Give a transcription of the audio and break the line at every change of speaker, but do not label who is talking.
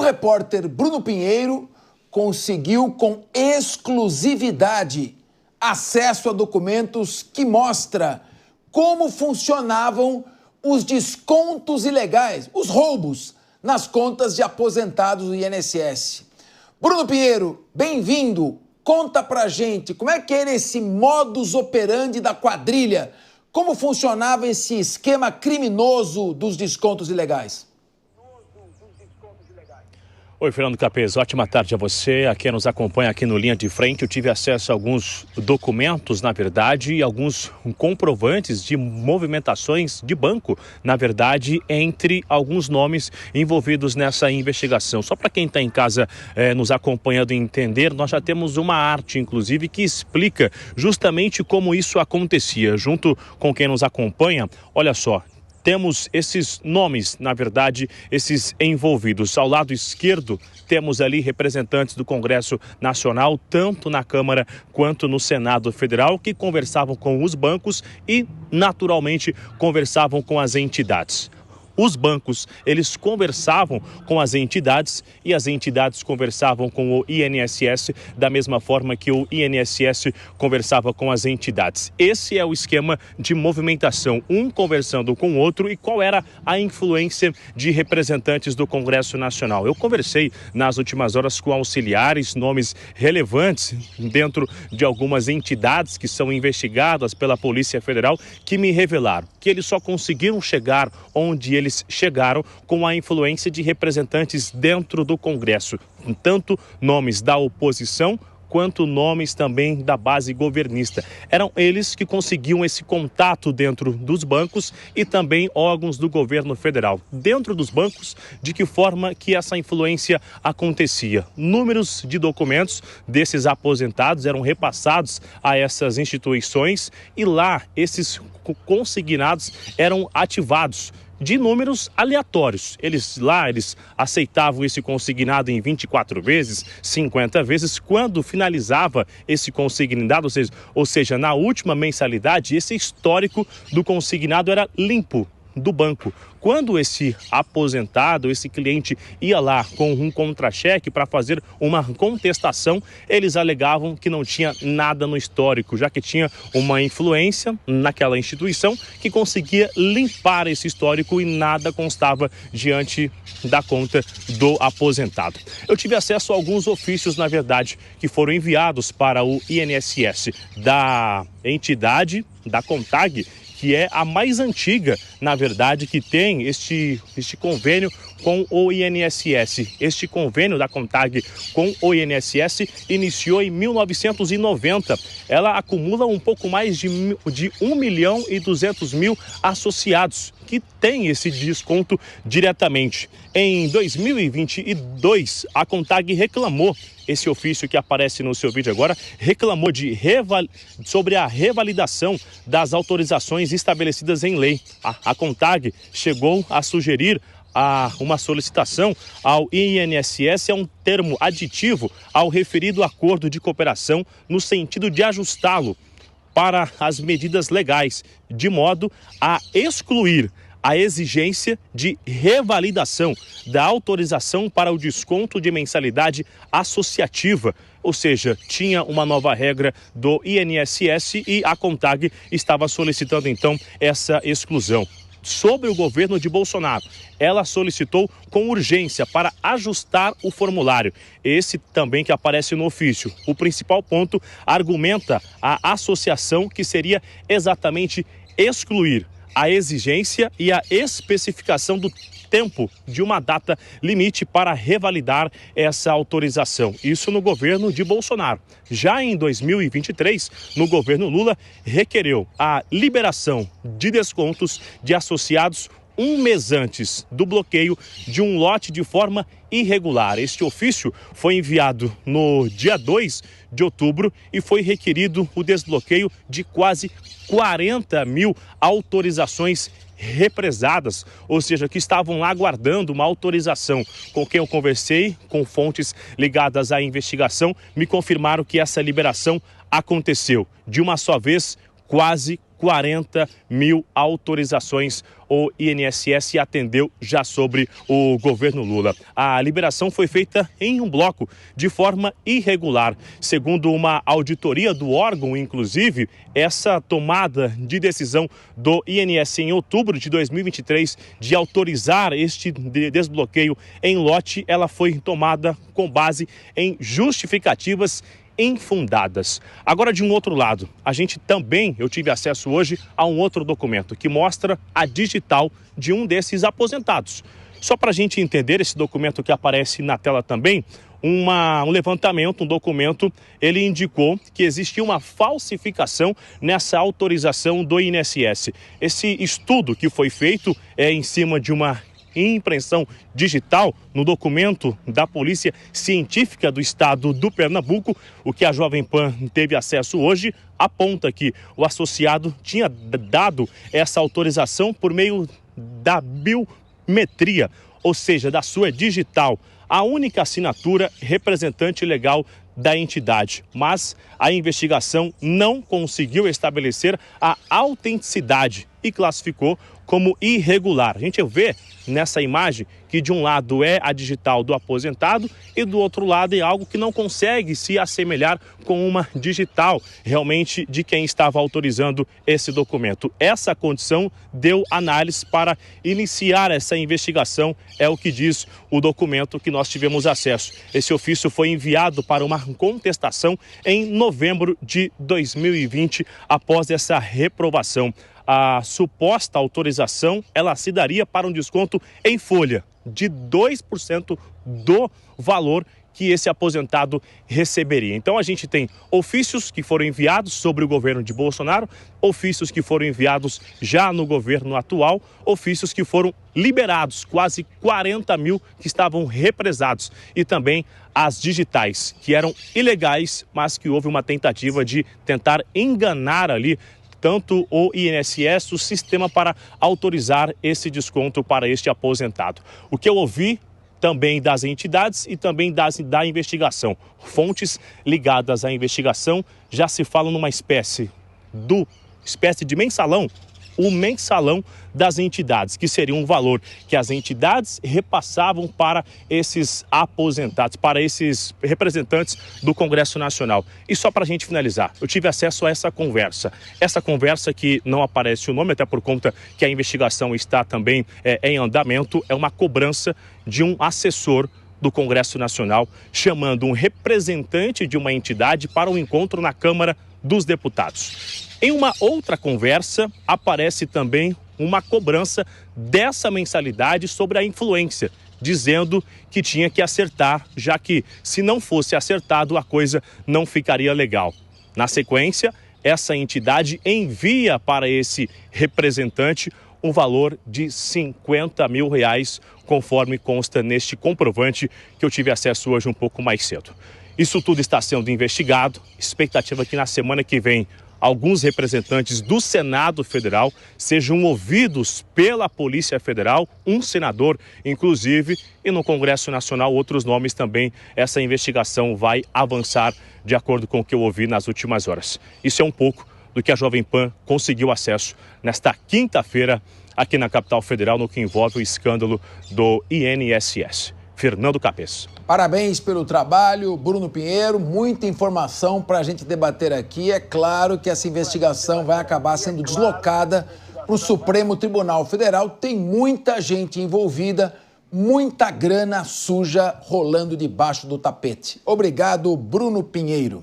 repórter Bruno Pinheiro conseguiu com exclusividade acesso a documentos que mostram como funcionavam os descontos ilegais, os roubos nas contas de aposentados do INSS. Bruno Pinheiro, bem-vindo. Conta pra gente como é que era esse modus operandi da quadrilha, como funcionava esse esquema criminoso dos descontos ilegais.
Oi, Fernando Capês, ótima tarde a você, a quem nos acompanha aqui no Linha de Frente. Eu tive acesso a alguns documentos, na verdade, e alguns comprovantes de movimentações de banco, na verdade, entre alguns nomes envolvidos nessa investigação. Só para quem está em casa nos acompanhando e entender, nós já temos uma arte, inclusive, que explica justamente como isso acontecia. Junto com quem nos acompanha, olha só. Temos esses nomes, na verdade, esses envolvidos. Ao lado esquerdo, temos ali representantes do Congresso Nacional, tanto na Câmara quanto no Senado Federal, que conversavam com os bancos e, naturalmente, conversavam com as entidades. Os bancos, eles conversavam com as entidades e as entidades conversavam com o INSS da mesma forma que o INSS conversava com as entidades. Esse é o esquema de movimentação, um conversando com o outro. E qual era a influência de representantes do Congresso Nacional? Eu conversei nas últimas horas com auxiliares, nomes relevantes dentro de algumas entidades que são investigadas pela Polícia Federal, que me revelaram que eles só conseguiram chegar onde eles chegaram com a influência de representantes dentro do Congresso, tanto nomes da oposição quanto nomes também da base governista. Eram eles que conseguiam esse contato dentro dos bancos e também órgãos do governo federal. Dentro dos bancos, de que forma que essa influência acontecia? Números de documentos desses aposentados eram repassados a essas instituições e lá esses consignados eram ativados de números aleatórios. Eles aceitavam esse consignado em 24 vezes, 50 vezes. Quando finalizava esse consignado, ou seja, na última mensalidade, esse histórico do consignado era limpo do banco. Quando esse aposentado, esse cliente ia lá com um contra-cheque para fazer uma contestação, eles alegavam que não tinha nada no histórico, já que tinha uma influência naquela instituição que conseguia limpar esse histórico e nada constava diante da conta do aposentado. Eu tive acesso a alguns ofícios, na verdade, que foram enviados para o INSS da entidade, da CONTAG, que é a mais antiga, na verdade, que tem este convênio com o INSS. Este convênio da CONTAG com o INSS iniciou em 1990. Ela acumula um pouco mais de 1.200.000 associados que têm esse desconto diretamente. Em 2022, a CONTAG reclamou, esse ofício que aparece no seu vídeo agora, reclamou sobre a revalidação das autorizações estabelecidas em lei. A CONTAG chegou a sugerir uma solicitação ao INSS, é um termo aditivo ao referido acordo de cooperação, no sentido de ajustá-lo para as medidas legais, de modo a excluir a exigência de revalidação da autorização para o desconto de mensalidade associativa. Ou seja, tinha uma nova regra do INSS e a CONTAG estava solicitando então essa exclusão. Sobre o governo de Bolsonaro, ela solicitou com urgência para ajustar o formulário. Esse também que aparece no ofício. O principal ponto argumenta a associação, que seria exatamente excluir a exigência e a especificação do tempo de uma data limite para revalidar essa autorização. Isso no governo de Bolsonaro. Já em 2023, no governo Lula, requereu a liberação de descontos de associados um mês antes do bloqueio de um lote de forma irregular. Este ofício foi enviado no dia 2 de outubro e foi requerido o desbloqueio de quase 40.000 autorizações represadas, ou seja, que estavam lá aguardando uma autorização. Com quem eu conversei, com fontes ligadas à investigação, me confirmaram que essa liberação aconteceu de uma só vez, quase 40 mil autorizações o INSS atendeu já sobre o governo Lula. A liberação foi feita em um bloco, de forma irregular. Segundo uma auditoria do órgão, inclusive, essa tomada de decisão do INSS em outubro de 2023 de autorizar este desbloqueio em lote, ela foi tomada com base em justificativas infundadas. Agora, de um outro lado, eu tive acesso hoje a um outro documento que mostra a digital de um desses aposentados. Só para a gente entender esse documento que aparece na tela também, um levantamento, um documento, ele indicou que existia uma falsificação nessa autorização do INSS. Esse estudo que foi feito é em cima de uma impressão digital no documento da Polícia Científica do Estado do Pernambuco. O que a Jovem Pan teve acesso hoje aponta que o associado tinha dado essa autorização por meio da biometria, ou seja, da sua digital, a única assinatura representante legal da entidade, mas a investigação não conseguiu estabelecer a autenticidade e classificou como irregular. A gente vê nessa imagem que de um lado é a digital do aposentado e do outro lado é algo que não consegue se assemelhar com uma digital realmente de quem estava autorizando esse documento. Essa condição deu análise para iniciar essa investigação, é o que diz o documento que nós tivemos acesso. Esse ofício foi enviado para uma contestação em novembro de 2020, após essa reprovação. A suposta autorização, ela se daria para um desconto em folha de 2% do valor que esse aposentado receberia. Então a gente tem ofícios que foram enviados sobre o governo de Bolsonaro, ofícios que foram enviados já no governo atual, ofícios que foram liberados, quase 40 mil que estavam represados, e também as digitais, que eram ilegais, mas que houve uma tentativa de tentar enganar ali tanto o INSS, o sistema, para autorizar esse desconto para este aposentado. O que eu ouvi também das entidades e também da investigação, fontes ligadas à investigação, já se fala numa espécie de mensalão, o mensalão das entidades, que seria um valor que as entidades repassavam para esses aposentados, para esses representantes do Congresso Nacional. E só para a gente finalizar, eu tive acesso a essa conversa que não aparece o nome, até por conta que a investigação está também em andamento, é uma cobrança de um assessor do Congresso Nacional, chamando um representante de uma entidade para um encontro na Câmara dos Deputados. Em uma outra conversa, aparece também uma cobrança dessa mensalidade sobre a influência, dizendo que tinha que acertar, já que se não fosse acertado, a coisa não ficaria legal. Na sequência, essa entidade envia para esse representante um valor de R$50 mil, conforme consta neste comprovante que eu tive acesso hoje um pouco mais cedo. Isso tudo está sendo investigado, expectativa que na semana que vem alguns representantes do Senado Federal sejam ouvidos pela Polícia Federal, um senador inclusive, e no Congresso Nacional outros nomes também. Essa investigação vai avançar de acordo com o que eu ouvi nas últimas horas. Isso é um pouco do que a Jovem Pan conseguiu acesso nesta quinta-feira aqui na capital federal, no que envolve o escândalo do INSS. Fernando Capês.
Parabéns pelo trabalho, Bruno Pinheiro. Muita informação para a gente debater aqui. É claro que essa investigação vai acabar sendo deslocada para o Supremo Tribunal Federal. Tem muita gente envolvida, muita grana suja rolando debaixo do tapete. Obrigado, Bruno Pinheiro.